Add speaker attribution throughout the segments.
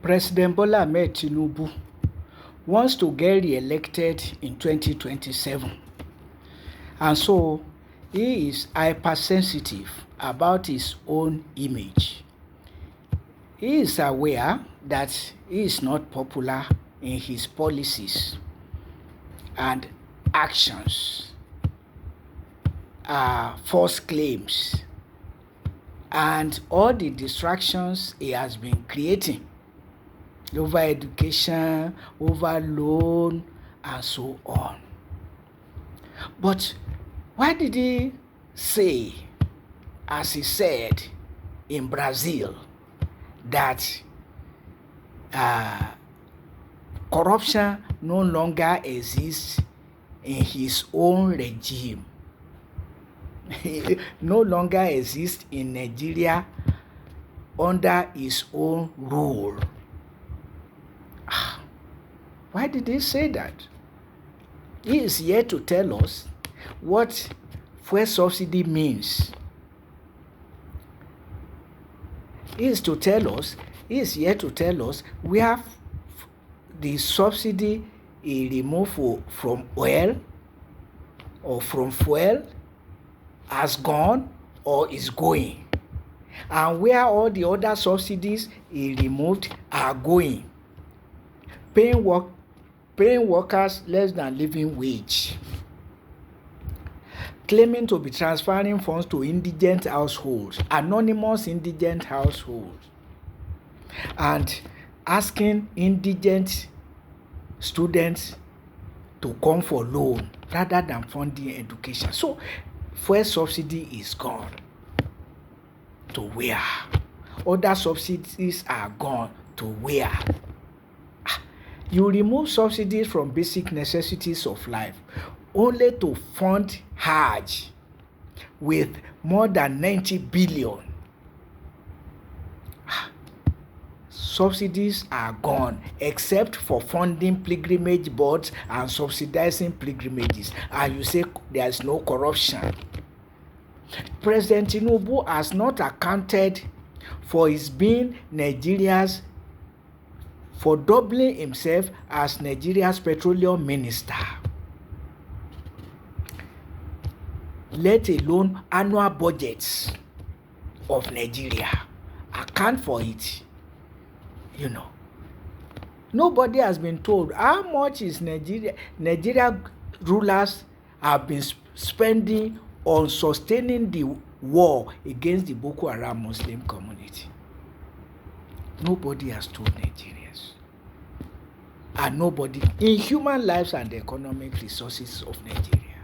Speaker 1: President Bọla Ahmed Tinubu wants to get re-elected in 2027, and so he is hypersensitive about his own image. He is aware that he is not popular in his policies and actions, false claims, and all the distractions he has been creating over education, over loan, and so on. But why did he say, as he said in Brazil, that corruption no longer exists in his own regime? No longer exists in Nigeria under his own rule. Why did he say that? He is here to tell us what fuel subsidy means. He is here to tell us where the subsidy is removed from oil or from fuel has gone or is going, and where all the other subsidies is removed are going, paying workers less than living wage, claiming to be transferring funds to indigent households, anonymous indigent households, and asking indigent students to come for loan rather than funding education. So fuel subsidy is gone. To where? Other subsidies are gone. To where? You remove subsidies from basic necessities of life only to fund Hajj with more than 90 billion. Subsidies are gone except for funding pilgrimage boards and subsidizing pilgrimages, and you say there is no corruption. President Tinubu has not accounted for his being Nigeria's, for doubling himself as Nigeria's petroleum minister, let alone annual budgets of Nigeria. Account for it. Nobody has been told how much is Nigeria rulers have been spending on sustaining the war against the Boko Haram Muslim community. Nobody has told Nigerians. And nobody in human lives and the economic resources of Nigeria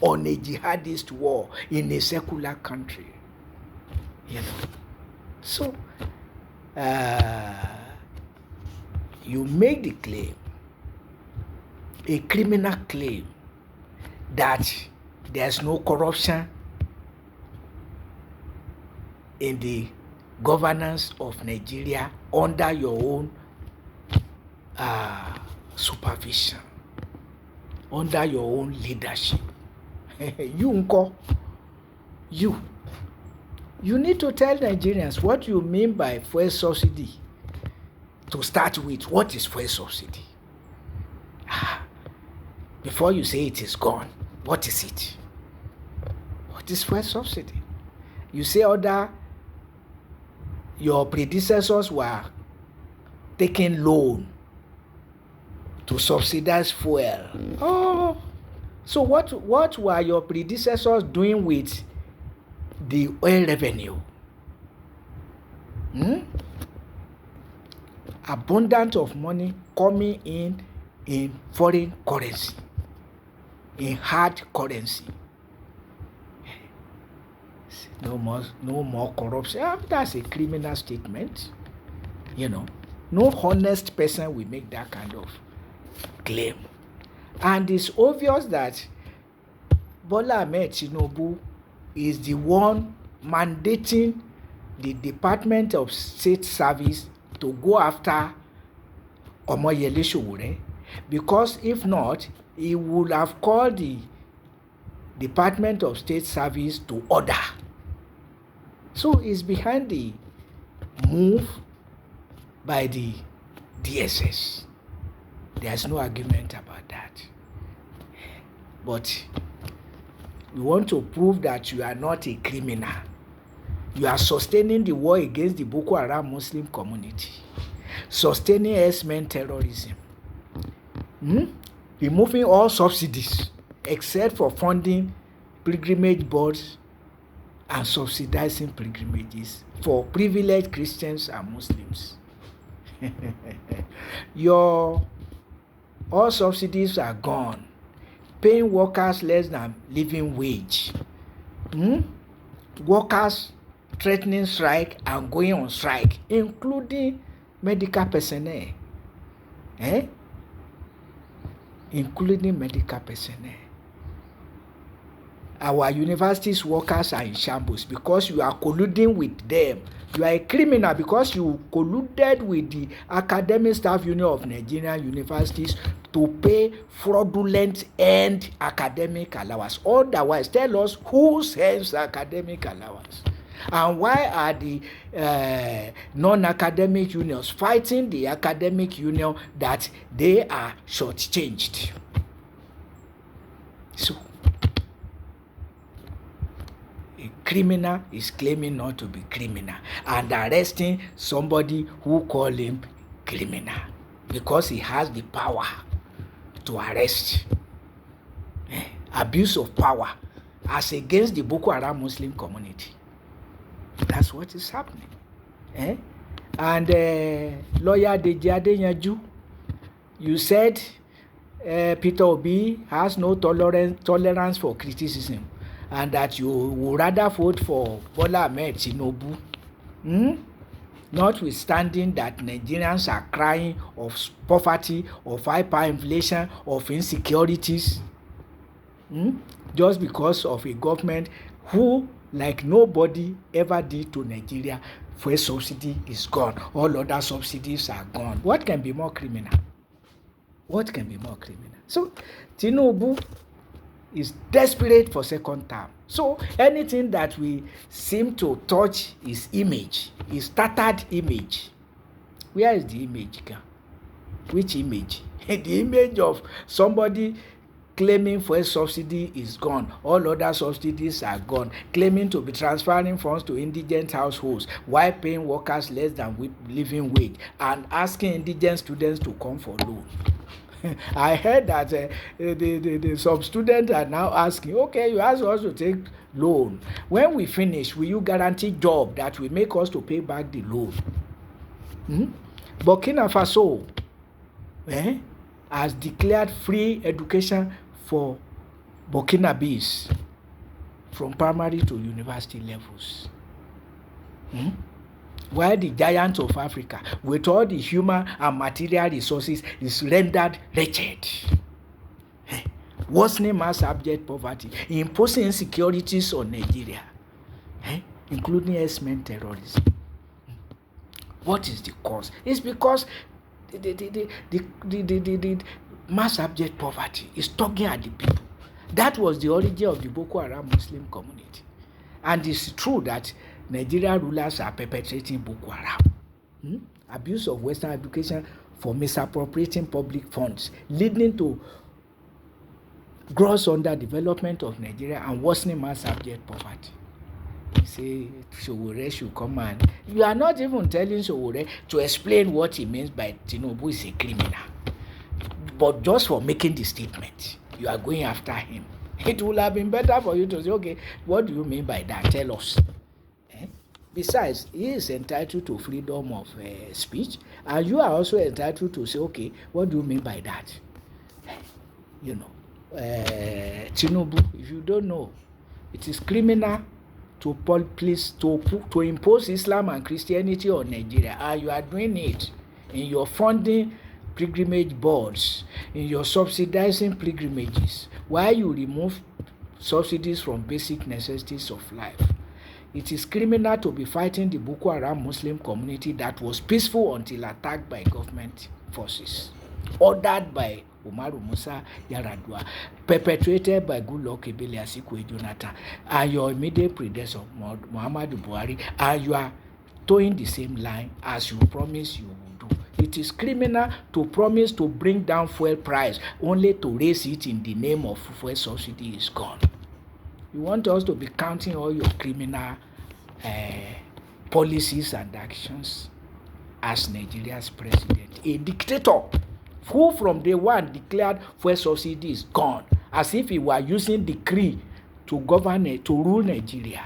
Speaker 1: on a jihadist war in a secular country. So you make the claim, a criminal claim, that there's no corruption in the governance of Nigeria under your own supervision, under your own leadership. You need to tell Nigerians what you mean by fuel subsidy. To start with, what is fuel subsidy? Before you say it is gone, what is it? What is fuel subsidy? You say your predecessors were taking loan to subsidize fuel. Oh, so what were your predecessors doing with the oil revenue? Abundance of money coming in foreign currency, in hard currency. No more corruption. That's a criminal statement. No honest person will make that kind of claim. And it's obvious that Bọla Ahmed Tinubu is the one mandating the Department of State Service to go after Ọmọyẹle Ṣoworẹ, because if not, he would have called the Department of State Service to order. So he's behind the move by the DSS. There's no argument about that. But we want to prove that you are not a criminal. You are sustaining the war against the Boko Haram Muslim community, sustaining S-men terrorism, removing all subsidies except for funding pilgrimage boards and subsidizing pilgrimages for privileged Christians and Muslims. All subsidies are gone, paying workers less than living wage. Workers threatening strike and going on strike, including medical personnel. Including medical personnel. Our universities workers are in shambles because you are colluding with them. You are a criminal because you colluded with the Academic Staff Union of Nigerian Universities to pay fraudulent end academic allowance. Otherwise, tell us who sends academic allowance. And why are the non-academic unions fighting the academic union that they are shortchanged? So, a criminal is claiming not to be criminal and arresting somebody who call him criminal because he has the power to arrest. Abuse of power as against the Boko Haram Muslim community. That's what is happening. And lawyer Deji Adeyanju, you said Peter Obi has no tolerance for criticism and that you would rather vote for Bọla Ahmed Tinubu, notwithstanding that Nigerians are crying of poverty, of hyperinflation, of insecurities, just because of a government who, like nobody ever did to Nigeria, fuel subsidy is gone. All other subsidies are gone. What can be more criminal? What can be more criminal? So, Tinubu is desperate for second term. So, anything that we seem to touch his image, his tattered image. Where is the image? Which image? The image of somebody claiming fuel subsidy is gone, all other subsidies are gone, claiming to be transferring funds to indigent households while paying workers less than living wage and asking indigent students to come for loan. I heard that some students are now asking, okay, you ask us to take loan. When we finish, will you guarantee job that will make us to pay back the loan? Burkina Faso has declared free education for Burkinabes from primary to university levels. While the giant of Africa, with all the human and material resources, is rendered wretched. Worsening mass abject poverty, imposing insecurities on Nigeria, including S-men terrorism. What is the cause? It's because the mass abject poverty is tugging at the people. That was the origin of the Boko Haram Muslim community. And it's true that Nigerian rulers are perpetrating Boko Haram. Abuse of Western education for misappropriating public funds, leading to gross underdevelopment of Nigeria and worsening mass abject poverty. You say Ṣoworẹ should come and you are not even telling Ṣoworẹ to explain what he means by Tinubu is a criminal. But just for making the statement, you are going after him. It would have been better for you to say, okay, what do you mean by that? Tell us. Besides, he is entitled to freedom of speech, and you are also entitled to say, okay, what do you mean by that? Tinubu, if you don't know, it is criminal to impose Islam and Christianity on Nigeria, and you are doing it in your funding pilgrimage boards, in your subsidizing pilgrimages, while you remove subsidies from basic necessities of life. It is criminal to be fighting the Boko Haram Muslim community that was peaceful until attacked by government forces, ordered by Umaru Musa Yar'Adua, perpetrated by Goodluck Ebele Asikwe Jonathan, and your immediate predecessor, Muhammadu Buhari, and you are towing the same line as you promised you would do. It is criminal to promise to bring down fuel price only to raise it in the name of fuel subsidy is gone. You want us to be counting all your criminal policies and actions as Nigeria's president, a dictator who from day one declared fuel subsidy is gone, as if he were using decree to govern to rule Nigeria.